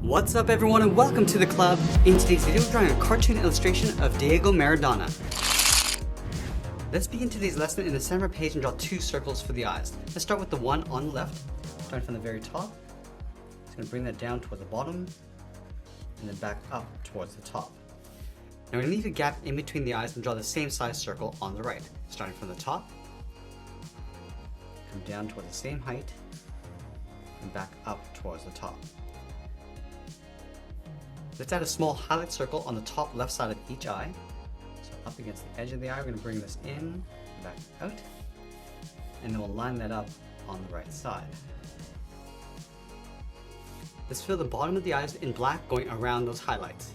What's up everyone and welcome to the club. In today's video we're drawing a cartoon illustration of Diego Maradona. Let's begin today's lesson in the center of the page and draw two circles for the eyes. Let's start with the one on the left, starting from the very top. Just going to bring that down towards the bottom and then back up towards the top. Now we're going to leave a gap in between the eyes and draw the same size circle on the right. Starting from the top, come down towards the same height and back up towards the top. Let's add a small highlight circle on the top left side of each eye. So up against the edge of the eye, we're going to bring this in and back out, and then we'll line that up on the right side. Let's fill the bottom of the eyes in black going around those highlights.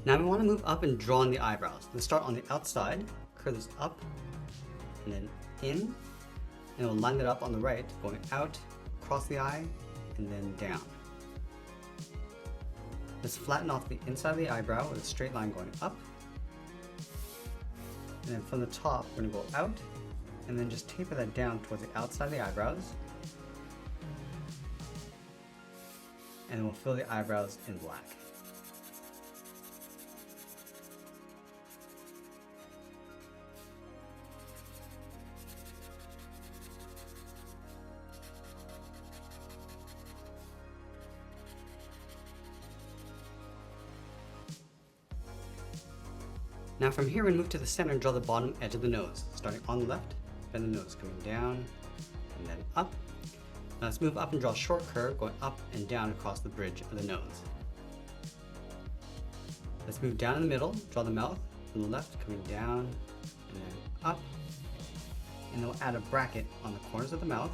Now we want to move up and draw in the eyebrows. Let's start on the outside, curve this up, and then in, and we'll line that up on the right, going out, across the eye, and then down. Let's flatten off the inside of the eyebrow with a straight line going up, and then from the top we're going to go out, and then just taper that down towards the outside of the eyebrows, and then we'll fill the eyebrows in black. Now from here we move to the center and draw the bottom edge of the nose. Starting on the left, bend the nose, coming down and then up. Now let's move up and draw a short curve going up and down across the bridge of the nose. Let's move down in the middle, draw the mouth from the left, coming down and then up. And then we'll add a bracket on the corners of the mouth.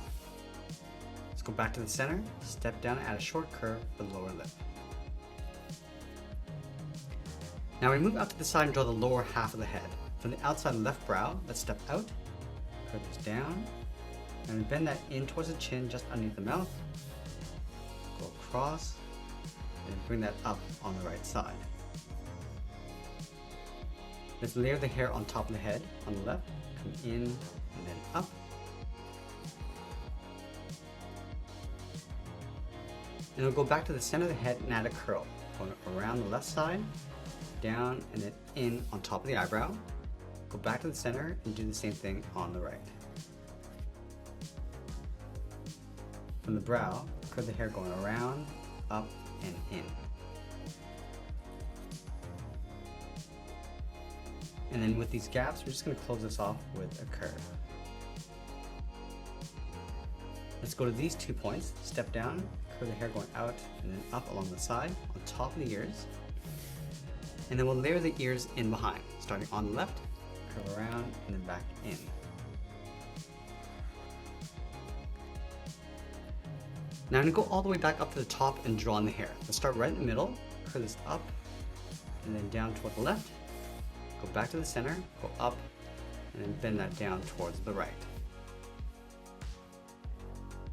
Let's go back to the center, step down and add a short curve for the lower lip. Now we move out to the side and draw the lower half of the head. From the outside left brow, let's step out, curve this down, and bend that in towards the chin just underneath the mouth. Go across, and bring that up on the right side. Let's layer the hair on top of the head on the left, come in and then up. And we'll go back to the center of the head and add a curl, going around the left side, down and then in on top of the eyebrow. Go back to the center and do the same thing on the right. From the brow, curve the hair going around, up and in. And then with these gaps, we're just going to close this off with a curve. Let's go to these 2 points, step down, curve the hair going out and then up along the side, on top of the ears. And then we'll layer the ears in behind, starting on the left, curve around, and then back in. Now I'm going to go all the way back up to the top and draw in the hair. Let's start right in the middle, curve this up, and then down toward the left, go back to the center, go up, and then bend that down towards the right.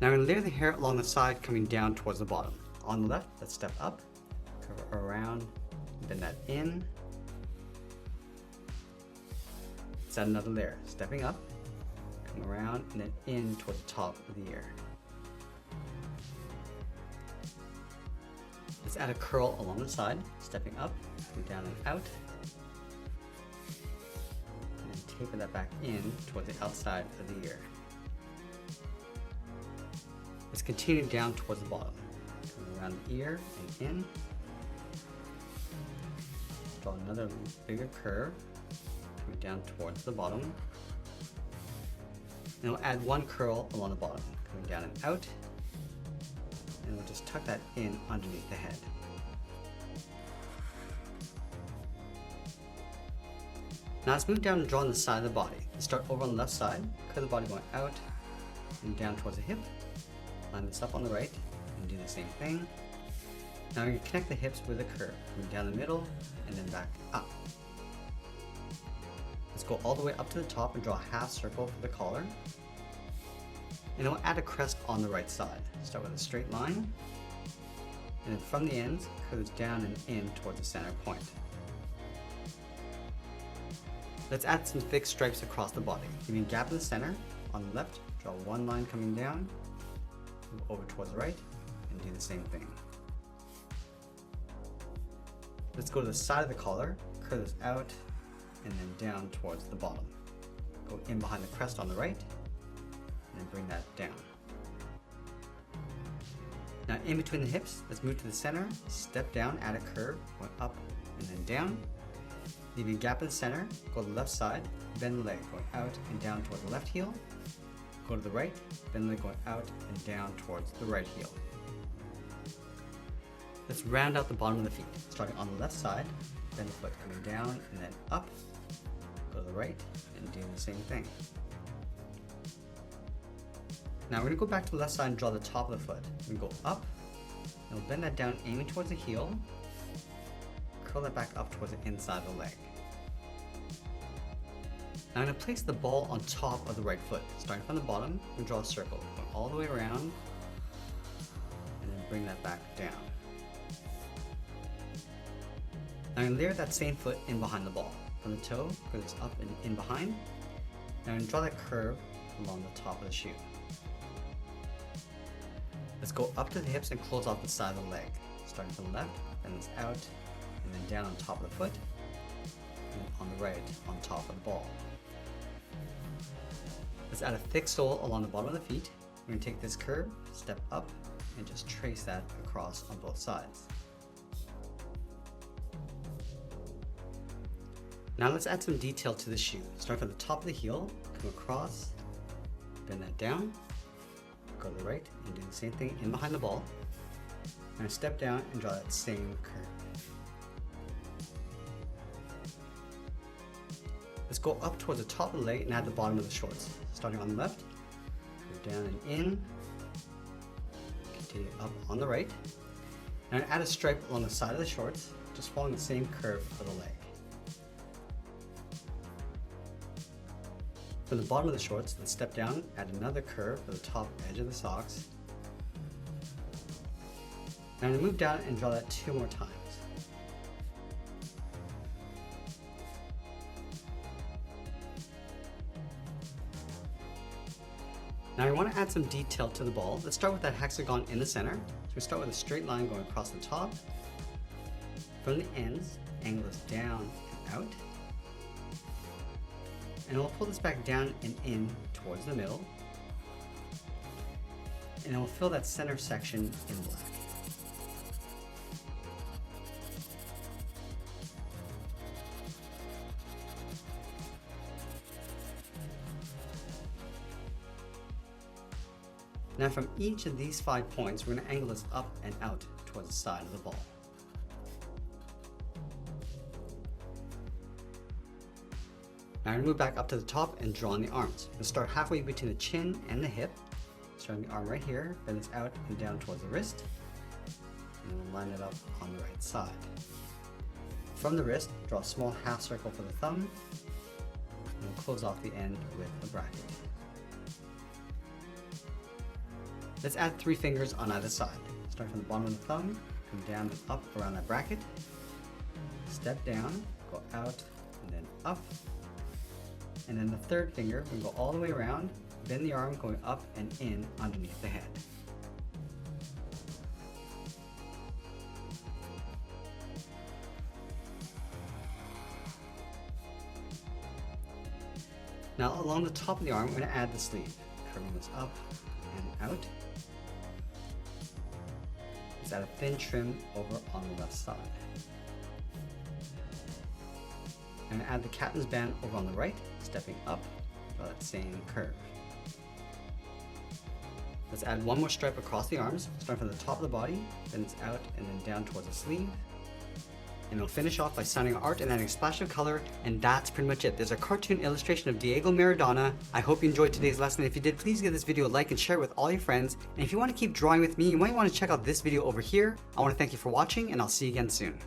Now I'm going to layer the hair along the side coming down towards the bottom. On the left, let's step up, curve around, bend that in. Let's add another layer. Stepping up, come around, and then in toward the top of the ear. Let's add a curl along the side, stepping up, come down and out. And then taper that back in toward the outside of the ear. Let's continue down towards the bottom. Come around the ear and in. Draw another bigger curve, coming down towards the bottom. And we'll add one curl along the bottom, coming down and out. And we'll just tuck that in underneath the head. Now let's move down and draw on the side of the body. Let's start over on the left side, curve the body going out and down towards the hip. Line this up on the right and do the same thing. Now you connect the hips with a curve, coming down the middle and then back up. Let's go all the way up to the top and draw a half circle for the collar. And then we'll add a crest on the right side. Start with a straight line, and then from the ends, curves down and in towards the center point. Let's add some thick stripes across the body, leaving a gap in the center. On the left, draw one line coming down, move over towards the right, and do the same thing. Let's go to the side of the collar, curve this out, and then down towards the bottom. Go in behind the crest on the right, and then bring that down. Now in between the hips, let's move to the center, step down, add a curve, going up and then down. Leaving a gap in the center, go to the left side, bend the leg, going out and down towards the left heel. Go to the right, bend the leg going out and down towards the right heel. Let's round out the bottom of the feet, starting on the left side, bend the foot coming down and then up. Go to the right and do the same thing. Now we're going to go back to the left side and draw the top of the foot. We go up, and we'll bend that down, aiming towards the heel. Curl that back up towards the inside of the leg. Now I'm going to place the ball on top of the right foot. Starting from the bottom, we draw a circle, going all the way around, and then bring that back down. Now I'm going to layer that same foot in behind the ball. From the toe, curl this up and in behind. Now I'm going to draw that curve along the top of the shoe. Let's go up to the hips and close off the side of the leg. Starting from the left, bend this out, and then down on top of the foot, and on the right on top of the ball. Let's add a thick sole along the bottom of the feet. We're going to take this curve, step up, and just trace that across on both sides. Now let's add some detail to the shoe. Start from the top of the heel, come across, bend that down, go to the right, and do the same thing in behind the ball. And step down and draw that same curve. Let's go up towards the top of the leg and add the bottom of the shorts. Starting on the left, go down and in, continue up on the right. And add a stripe along the side of the shorts, just following the same curve for the leg. For the bottom of the shorts, let's step down, add another curve for the top edge of the socks. Now I'm going to move down and draw that 2 more times. Now I want to add some detail to the ball. Let's start with that hexagon in the center. So we start with a straight line going across the top. From the ends, angle this down and out. And we'll pull this back down and in towards the middle. And we'll fill that center section in black. Now from each of these 5 points, we're going to angle this up and out towards the side of the ball. Now I'm going to move back up to the top and draw on the arms. We'll start halfway between the chin and the hip. Starting the arm right here, bend this out and down towards the wrist. And we'll line it up on the right side. From the wrist, draw a small half circle for the thumb. And we'll close off the end with a bracket. Let's add 3 fingers on either side. Start from the bottom of the thumb, come down and up around that bracket. Step down, go out and then up. And then the third finger, we go all the way around, bend the arm going up and in underneath the head. Now along the top of the arm, we're going to add the sleeve, curving this up and out. Let's add a thin trim over on the left side. And add the captain's band over on the right, stepping up for that same curve. Let's add 1 more stripe across the arms, starting from the top of the body, then it's out and then down towards the sleeve. And we'll finish off by signing art and adding a splash of color, and that's pretty much it. There's a cartoon illustration of Diego Maradona. I hope you enjoyed today's lesson. If you did, please give this video a like and share it with all your friends. And if you want to keep drawing with me, you might want to check out this video over here. I want to thank you for watching, and I'll see you again soon.